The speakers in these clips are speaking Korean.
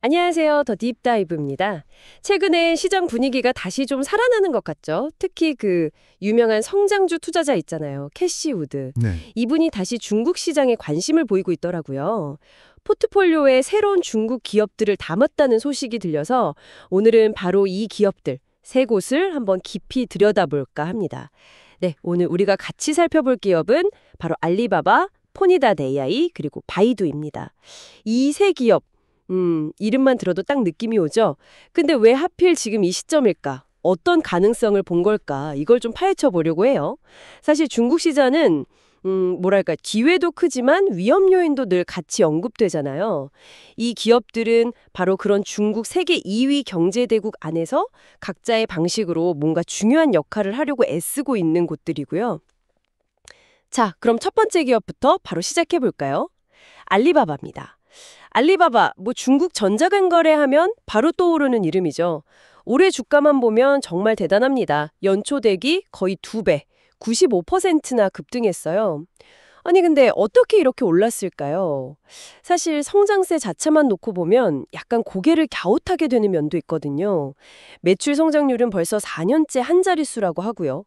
안녕하세요. 더 딥다이브입니다. 최근에 시장 분위기가 다시 좀 살아나는 것 같죠? 특히 그 유명한 성장주 투자자 있잖아요. 캐시 우드. 네. 이분이 다시 중국 시장에 관심을 보이고 있더라고요. 포트폴리오에 새로운 중국 기업들을 담았다는 소식이 들려서 오늘은 바로 이 기업들 세 곳을 한번 깊이 들여다볼까 합니다. 네, 오늘 우리가 같이 살펴볼 기업은 바로 알리바바, 포니닷 AI 그리고 바이두입니다. 이 세 기업 이름만 들어도 딱 느낌이 오죠? 근데 왜 하필 지금 이 시점일까? 어떤 가능성을 본 걸까? 이걸 좀 파헤쳐 보려고 해요. 사실 중국 시장은 뭐랄까 기회도 크지만 위험 요인도 늘 같이 언급되잖아요. 이 기업들은 바로 그런 중국 세계 2위 경제대국 안에서 각자의 방식으로 뭔가 중요한 역할을 하려고 애쓰고 있는 곳들이고요. 자, 그럼 첫 번째 기업부터 바로 시작해 볼까요? 알리바바입니다. 알리바바, 중국 전자금거래 하면 바로 떠오르는 이름이죠. 올해 주가만 보면 정말 대단합니다. 연초 대기 거의 2배, 95%나 급등했어요. 아니 근데 어떻게 이렇게 올랐을까요? 사실 성장세 자체만 놓고 보면 약간 고개를 갸웃하게 되는 면도 있거든요. 매출 성장률은 벌써 4년째 한 자릿수라고 하고요.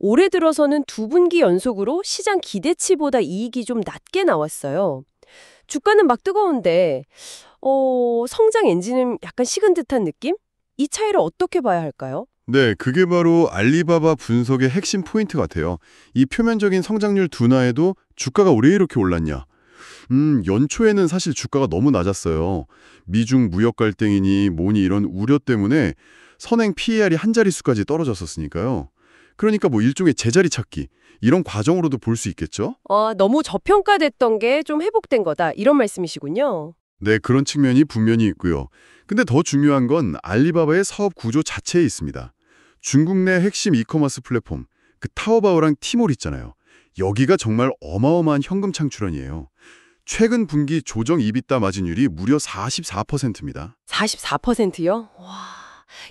올해 들어서는 두 분기 연속으로 시장 기대치보다 이익이 좀 낮게 나왔어요. 주가는 막 뜨거운데 성장 엔진은 약간 식은 듯한 느낌? 이 차이를 어떻게 봐야 할까요? 네, 그게 바로 알리바바 분석의 핵심 포인트 같아요. 이 표면적인 성장률 둔화에도 주가가 왜 이렇게 올랐냐? 연초에는 사실 주가가 너무 낮았어요. 미중 무역 갈등이니 뭐니 이런 우려 때문에 선행 PER이 한 자릿수까지 떨어졌었으니까요. 그러니까 뭐 일종의 제자리 찾기 이런 과정으로도 볼 수 있겠죠? 너무 저평가됐던 게 좀 회복된 거다. 이런 말씀이시군요. 네, 그런 측면이 분명히 있고요. 근데 더 중요한 건 알리바바의 사업 구조 자체에 있습니다. 중국 내 핵심 이커머스 플랫폼, 그 타오바오랑 티몰 있잖아요. 여기가 정말 어마어마한 현금 창출원이에요. 최근 분기 조정 이비타 마진율이 무려 44%입니다. 44%요? 와,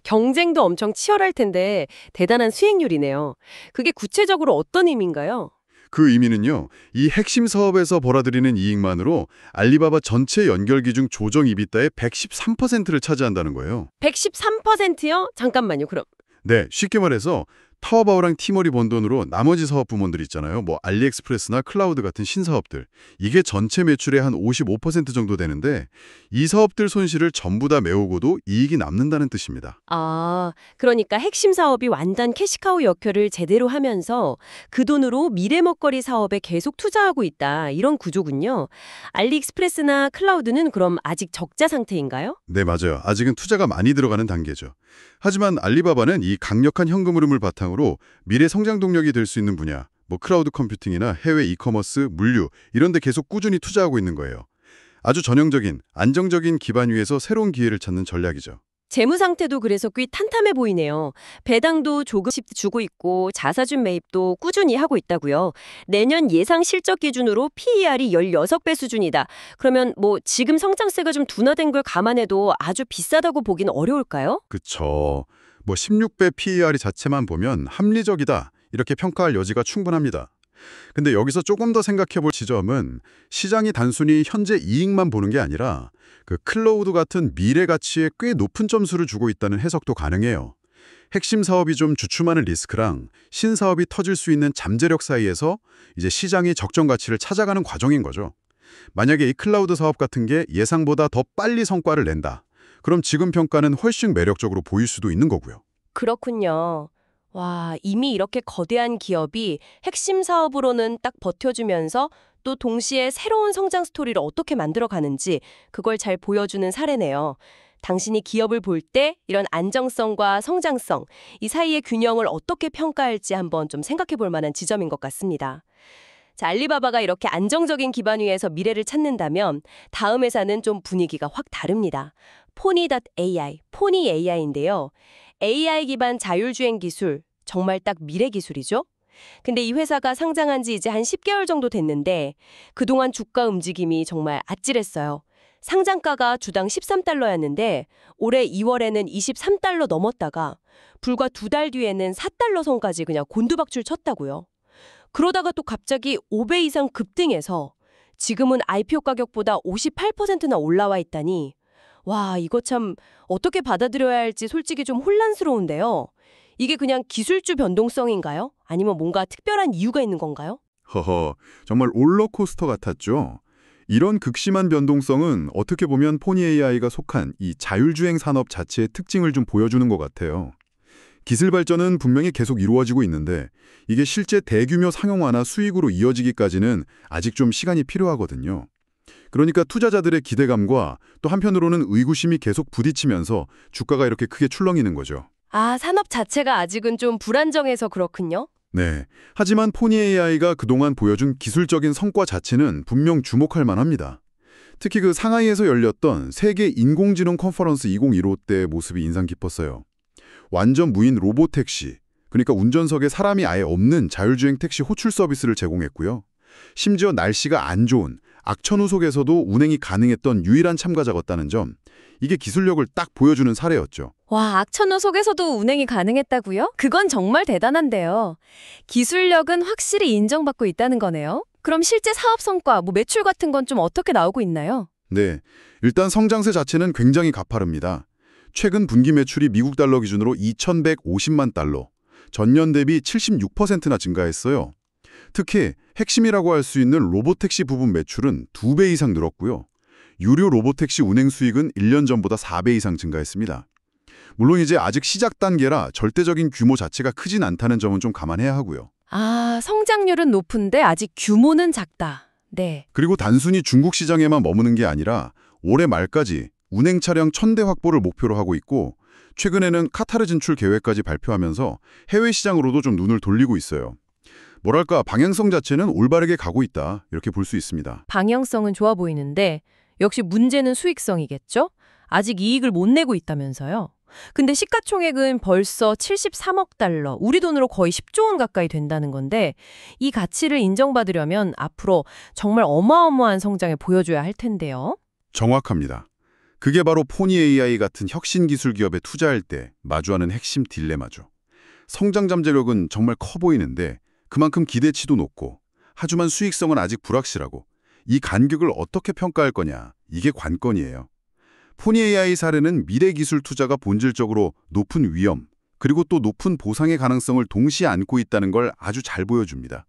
경쟁도 엄청 치열할 텐데 대단한 수익률이네요. 그게 구체적으로 어떤 의미인가요? 그 의미는요, 이 핵심 사업에서 벌어들이는 이익만으로 알리바바 전체 연결 기준 조정 이비타의 113%를 차지한다는 거예요. 113%요? 잠깐만요. 그럼 네, 쉽게 말해서 타오바오랑 티몰이 번 돈으로 나머지 사업 부문들 있잖아요. 뭐 알리엑스프레스나 클라우드 같은 신사업들. 이게 전체 매출의 한 55% 정도 되는데 이 사업들 손실을 전부 다 메우고도 이익이 남는다는 뜻입니다. 그러니까 핵심 사업이 완전 캐시카우 역할을 제대로 하면서 그 돈으로 미래 먹거리 사업에 계속 투자하고 있다. 이런 구조군요. 알리익스프레스나 클라우드는 그럼 아직 적자 상태인가요? 네, 맞아요. 아직은 투자가 많이 들어가는 단계죠. 하지만 알리바바는 이 강력한 현금 흐름을 바탕으로 미래 성장 동력이 될 수 있는 분야, 뭐 클라우드 컴퓨팅이나 해외 이커머스, 물류 이런 데 계속 꾸준히 투자하고 있는 거예요. 아주 전형적인, 안정적인 기반 위에서 새로운 기회를 찾는 전략이죠. 재무 상태도 그래서 꽤 탄탄해 보이네요. 배당도 조금씩 주고 있고 자사주 매입도 꾸준히 하고 있다고요. 내년 예상 실적 기준으로 PER이 16배 수준이다. 그러면 지금 성장세가 좀 둔화된 걸 감안해도 아주 비싸다고 보긴 어려울까요? 그쵸. 뭐 16배 PER 자체만 보면 합리적이다. 이렇게 평가할 여지가 충분합니다. 근데 여기서 조금 더 생각해 볼 지점은 시장이 단순히 현재 이익만 보는 게 아니라 그 클라우드 같은 미래 가치에 꽤 높은 점수를 주고 있다는 해석도 가능해요. 핵심 사업이 좀 주춤하는 리스크랑 신사업이 터질 수 있는 잠재력 사이에서 이제 시장이 적정 가치를 찾아가는 과정인 거죠. 만약에 이 클라우드 사업 같은 게 예상보다 더 빨리 성과를 낸다. 그럼 지금 평가는 훨씬 매력적으로 보일 수도 있는 거고요. 그렇군요. 와, 이미 이렇게 거대한 기업이 핵심 사업으로는 딱 버텨주면서 또 동시에 새로운 성장 스토리를 어떻게 만들어가는지 그걸 잘 보여주는 사례네요. 당신이 기업을 볼 때 이런 안정성과 성장성, 이 사이의 균형을 어떻게 평가할지 한번 좀 생각해 볼 만한 지점인 것 같습니다. 자, 알리바바가 이렇게 안정적인 기반 위에서 미래를 찾는다면 다음 회사는 좀 분위기가 확 다릅니다. 포니닷 AI, 포니 AI인데요. AI 기반 자율주행 기술, 정말 딱 미래 기술이죠? 근데 이 회사가 상장한 지 이제 한 10개월 정도 됐는데 그동안 주가 움직임이 정말 아찔했어요. 상장가가 주당 13달러였는데 올해 2월에는 23달러 넘었다가 불과 2달 뒤에는 4달러 선까지 그냥 곤두박질 쳤다고요. 그러다가 또 갑자기 5배 이상 급등해서 지금은 IPO 가격보다 58%나 올라와 있다니 와, 이거 참 어떻게 받아들여야 할지 솔직히 좀 혼란스러운데요. 이게 그냥 기술주 변동성인가요? 아니면 뭔가 특별한 이유가 있는 건가요? 허허, 정말 롤러코스터 같았죠. 이런 극심한 변동성은 어떻게 보면 포니 AI가 속한 이 자율주행 산업 자체의 특징을 좀 보여주는 것 같아요. 기술 발전은 분명히 계속 이루어지고 있는데 이게 실제 대규모 상용화나 수익으로 이어지기까지는 아직 좀 시간이 필요하거든요. 그러니까 투자자들의 기대감과 또 한편으로는 의구심이 계속 부딪히면서 주가가 이렇게 크게 출렁이는 거죠. 아, 산업 자체가 아직은 좀 불안정해서 그렇군요. 네. 하지만 포니 AI가 그동안 보여준 기술적인 성과 자체는 분명 주목할 만합니다. 특히 그 상하이에서 열렸던 세계 인공지능 컨퍼런스 2015 때의 모습이 인상 깊었어요. 완전 무인 로보택시, 그러니까 운전석에 사람이 아예 없는 자율주행 택시 호출 서비스를 제공했고요. 심지어 날씨가 안 좋은 악천후 속에서도 운행이 가능했던 유일한 참가자였다는 점, 이게 기술력을 딱 보여주는 사례였죠. 와, 악천후 속에서도 운행이 가능했다고요? 그건 정말 대단한데요. 기술력은 확실히 인정받고 있다는 거네요. 그럼 실제 사업 성과, 매출 같은 건 좀 어떻게 나오고 있나요? 네, 일단 성장세 자체는 굉장히 가파릅니다. 최근 분기 매출이 미국 달러 기준으로 2,150만 달러, 전년 대비 76%나 증가했어요. 특히 핵심이라고 할 수 있는 로보택시 부분 매출은 2배 이상 늘었고요. 유료 로보택시 운행 수익은 1년 전보다 4배 이상 증가했습니다. 물론 이제 아직 시작 단계라 절대적인 규모 자체가 크진 않다는 점은 좀 감안해야 하고요. 아, 성장률은 높은데 아직 규모는 작다. 네. 그리고 단순히 중국 시장에만 머무는 게 아니라 올해 말까지 운행 차량 1,000대 확보를 목표로 하고 있고 최근에는 카타르 진출 계획까지 발표하면서 해외 시장으로도 좀 눈을 돌리고 있어요. 뭐랄까 방향성 자체는 올바르게 가고 있다 이렇게 볼 수 있습니다. 방향성은 좋아 보이는데 역시 문제는 수익성이겠죠? 아직 이익을 못 내고 있다면서요. 근데 시가총액은 벌써 73억 달러, 우리 돈으로 거의 10조 원 가까이 된다는 건데 이 가치를 인정받으려면 앞으로 정말 어마어마한 성장을 보여줘야 할 텐데요. 정확합니다. 그게 바로 포니 AI 같은 혁신 기술 기업에 투자할 때 마주하는 핵심 딜레마죠. 성장 잠재력은 정말 커 보이는데 그만큼 기대치도 높고 하지만 수익성은 아직 불확실하고 이 간격을 어떻게 평가할 거냐, 이게 관건이에요. 포니 AI 사례는 미래 기술 투자가 본질적으로 높은 위험, 그리고 또 높은 보상의 가능성을 동시에 안고 있다는 걸 아주 잘 보여줍니다.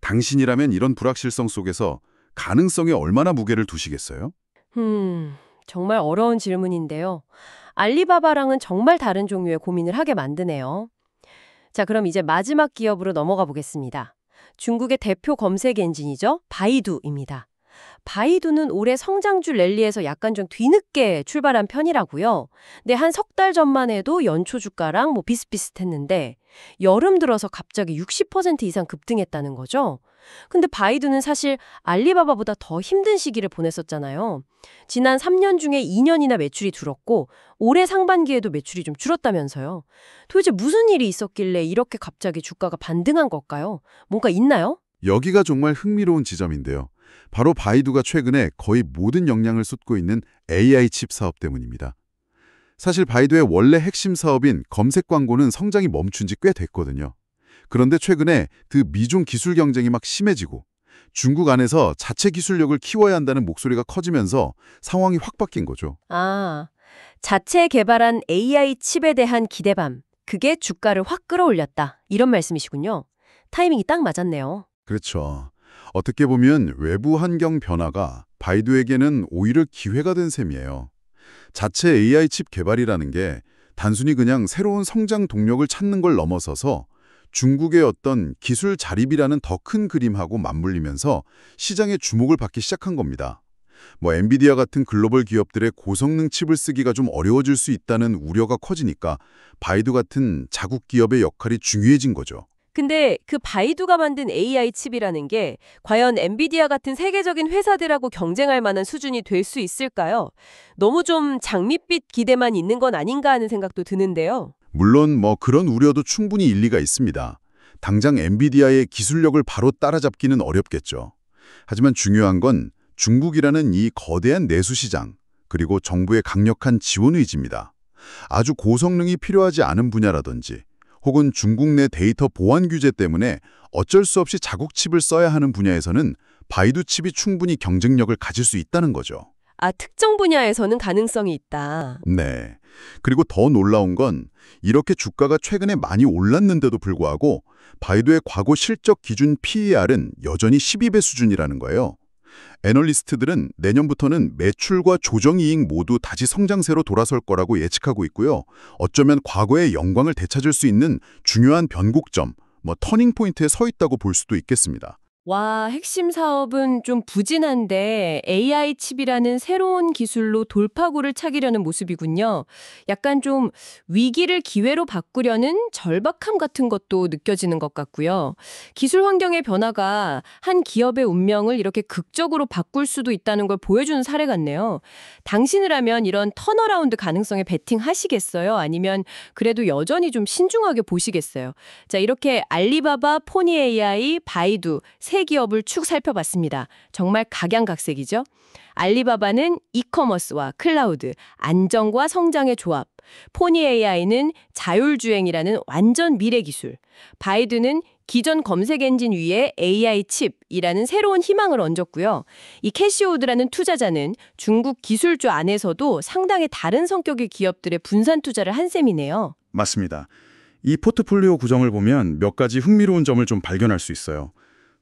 당신이라면 이런 불확실성 속에서 가능성에 얼마나 무게를 두시겠어요? 정말 어려운 질문인데요. 알리바바랑은 정말 다른 종류의 고민을 하게 만드네요. 자, 그럼 이제 마지막 기업으로 넘어가 보겠습니다. 중국의 대표 검색 엔진이죠. 바이두입니다. 바이두는 올해 성장주 랠리에서 약간 좀 뒤늦게 출발한 편이라고요. 근데 한 석 달 전만 해도 연초 주가랑 비슷비슷했는데 여름 들어서 갑자기 60% 이상 급등했다는 거죠. 근데 바이두는 사실 알리바바보다 더 힘든 시기를 보냈었잖아요. 지난 3년 중에 2년이나 매출이 줄었고 올해 상반기에도 매출이 좀 줄었다면서요. 도대체 무슨 일이 있었길래 이렇게 갑자기 주가가 반등한 걸까요? 뭔가 있나요? 여기가 정말 흥미로운 지점인데요. 바로 바이두가 최근에 거의 모든 역량을 쏟고 있는 AI 칩 사업 때문입니다. 사실 바이두의 원래 핵심 사업인 검색 광고는 성장이 멈춘 지 꽤 됐거든요. 그런데 최근에 그 미중 기술 경쟁이 막 심해지고 중국 안에서 자체 기술력을 키워야 한다는 목소리가 커지면서 상황이 확 바뀐 거죠. 아, 자체 개발한 AI 칩에 대한 기대감, 그게 주가를 확 끌어올렸다. 이런 말씀이시군요. 타이밍이 딱 맞았네요. 그렇죠. 어떻게 보면 외부 환경 변화가 바이두에게는 오히려 기회가 된 셈이에요. 자체 AI 칩 개발이라는 게 단순히 그냥 새로운 성장 동력을 찾는 걸 넘어서서 중국의 어떤 기술 자립이라는 더 큰 그림하고 맞물리면서 시장의 주목을 받기 시작한 겁니다. 엔비디아 같은 글로벌 기업들의 고성능 칩을 쓰기가 좀 어려워질 수 있다는 우려가 커지니까 바이두 같은 자국 기업의 역할이 중요해진 거죠. 근데 그 바이두가 만든 AI 칩이라는 게 과연 엔비디아 같은 세계적인 회사들하고 경쟁할 만한 수준이 될 수 있을까요? 너무 좀 장밋빛 기대만 있는 건 아닌가 하는 생각도 드는데요. 물론 그런 우려도 충분히 일리가 있습니다. 당장 엔비디아의 기술력을 바로 따라잡기는 어렵겠죠. 하지만 중요한 건 중국이라는 이 거대한 내수 시장, 그리고 정부의 강력한 지원 의지입니다. 아주 고성능이 필요하지 않은 분야라든지 혹은 중국 내 데이터 보안 규제 때문에 어쩔 수 없이 자국 칩을 써야 하는 분야에서는 바이두 칩이 충분히 경쟁력을 가질 수 있다는 거죠. 특정 분야에서는 가능성이 있다. 네. 그리고 더 놀라운 건 이렇게 주가가 최근에 많이 올랐는데도 불구하고 바이두의 과거 실적 기준 PER은 여전히 12배 수준이라는 거예요. 애널리스트들은 내년부터는 매출과 조정이익 모두 다시 성장세로 돌아설 거라고 예측하고 있고요. 어쩌면 과거의 영광을 되찾을 수 있는 중요한 변곡점, 터닝포인트에 서 있다고 볼 수도 있겠습니다. 와, 핵심 사업은 좀 부진한데 AI 칩이라는 새로운 기술로 돌파구를 찾으려는 모습이군요. 약간 좀 위기를 기회로 바꾸려는 절박함 같은 것도 느껴지는 것 같고요. 기술 환경의 변화가 한 기업의 운명을 이렇게 극적으로 바꿀 수도 있다는 걸 보여주는 사례 같네요. 당신이라면 이런 턴어라운드 가능성에 베팅하시겠어요? 아니면 그래도 여전히 좀 신중하게 보시겠어요? 자, 이렇게 알리바바, 포니 AI, 바이두 세 기업을 쭉 살펴봤습니다. 정말 각양각색이죠. 알리바바는 이커머스와 클라우드, 안정과 성장의 조합. 포니 AI는 자율주행이라는 완전 미래 기술. 바이두는 기존 검색 엔진 위에 AI 칩이라는 새로운 희망을 얹었고요. 이 캐시우드라는 투자자는 중국 기술주 안에서도 상당히 다른 성격의 기업들의 분산 투자를 한 셈이네요. 맞습니다. 이 포트폴리오 구성을 보면 몇 가지 흥미로운 점을 좀 발견할 수 있어요.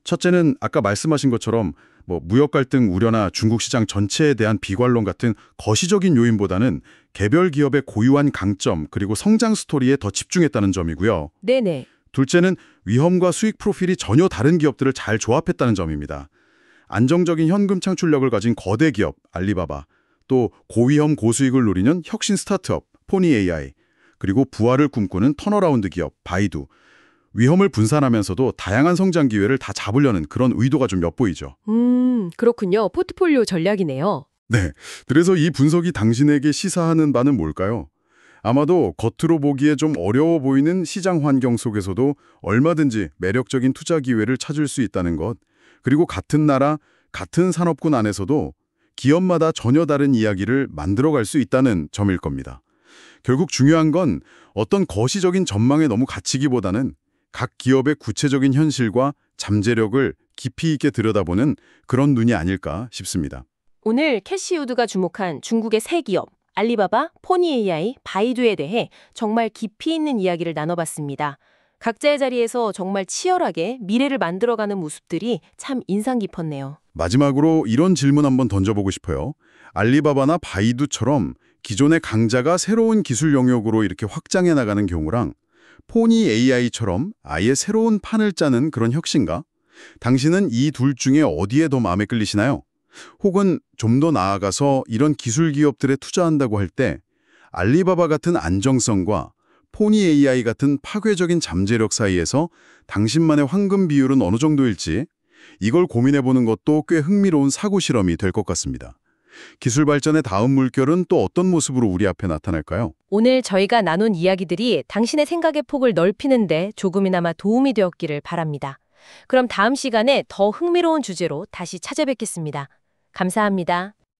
첫째는 아까 말씀하신 것처럼 무역 갈등 우려나 중국 시장 전체에 대한 비관론 같은 거시적인 요인보다는 개별 기업의 고유한 강점 그리고 성장 스토리에 더 집중했다는 점이고요. 네네. 둘째는 위험과 수익 프로필이 전혀 다른 기업들을 잘 조합했다는 점입니다. 안정적인 현금 창출력을 가진 거대 기업 알리바바, 또 고위험 고수익을 노리는 혁신 스타트업 포니 AI, 그리고 부활을 꿈꾸는 턴어라운드 기업 바이두. 위험을 분산하면서도 다양한 성장 기회를 다 잡으려는 그런 의도가 좀 엿보이죠. 그렇군요. 포트폴리오 전략이네요. 네. 그래서 이 분석이 당신에게 시사하는 바는 뭘까요? 아마도 겉으로 보기에 좀 어려워 보이는 시장 환경 속에서도 얼마든지 매력적인 투자 기회를 찾을 수 있다는 것, 그리고 같은 나라, 같은 산업군 안에서도 기업마다 전혀 다른 이야기를 만들어갈 수 있다는 점일 겁니다. 결국 중요한 건 어떤 거시적인 전망에 너무 갇히기보다는 각 기업의 구체적인 현실과 잠재력을 깊이 있게 들여다보는 그런 눈이 아닐까 싶습니다. 오늘 캐시우드가 주목한 중국의 세 기업, 알리바바, 포니 AI, 바이두에 대해 정말 깊이 있는 이야기를 나눠봤습니다. 각자의 자리에서 정말 치열하게 미래를 만들어가는 모습들이 참 인상 깊었네요. 마지막으로 이런 질문 한번 던져보고 싶어요. 알리바바나 바이두처럼 기존의 강자가 새로운 기술 영역으로 이렇게 확장해 나가는 경우랑 포니 AI처럼 아예 새로운 판을 짜는 그런 혁신가? 당신은 이 둘 중에 어디에 더 마음에 끌리시나요? 혹은 좀 더 나아가서 이런 기술 기업들에 투자한다고 할 때 알리바바 같은 안정성과 포니 AI 같은 파괴적인 잠재력 사이에서 당신만의 황금 비율은 어느 정도일지 이걸 고민해보는 것도 꽤 흥미로운 사고 실험이 될 것 같습니다. 기술 발전의 다음 물결은 또 어떤 모습으로 우리 앞에 나타날까요? 오늘 저희가 나눈 이야기들이 당신의 생각의 폭을 넓히는데 조금이나마 도움이 되었기를 바랍니다. 그럼 다음 시간에 더 흥미로운 주제로 다시 찾아뵙겠습니다. 감사합니다.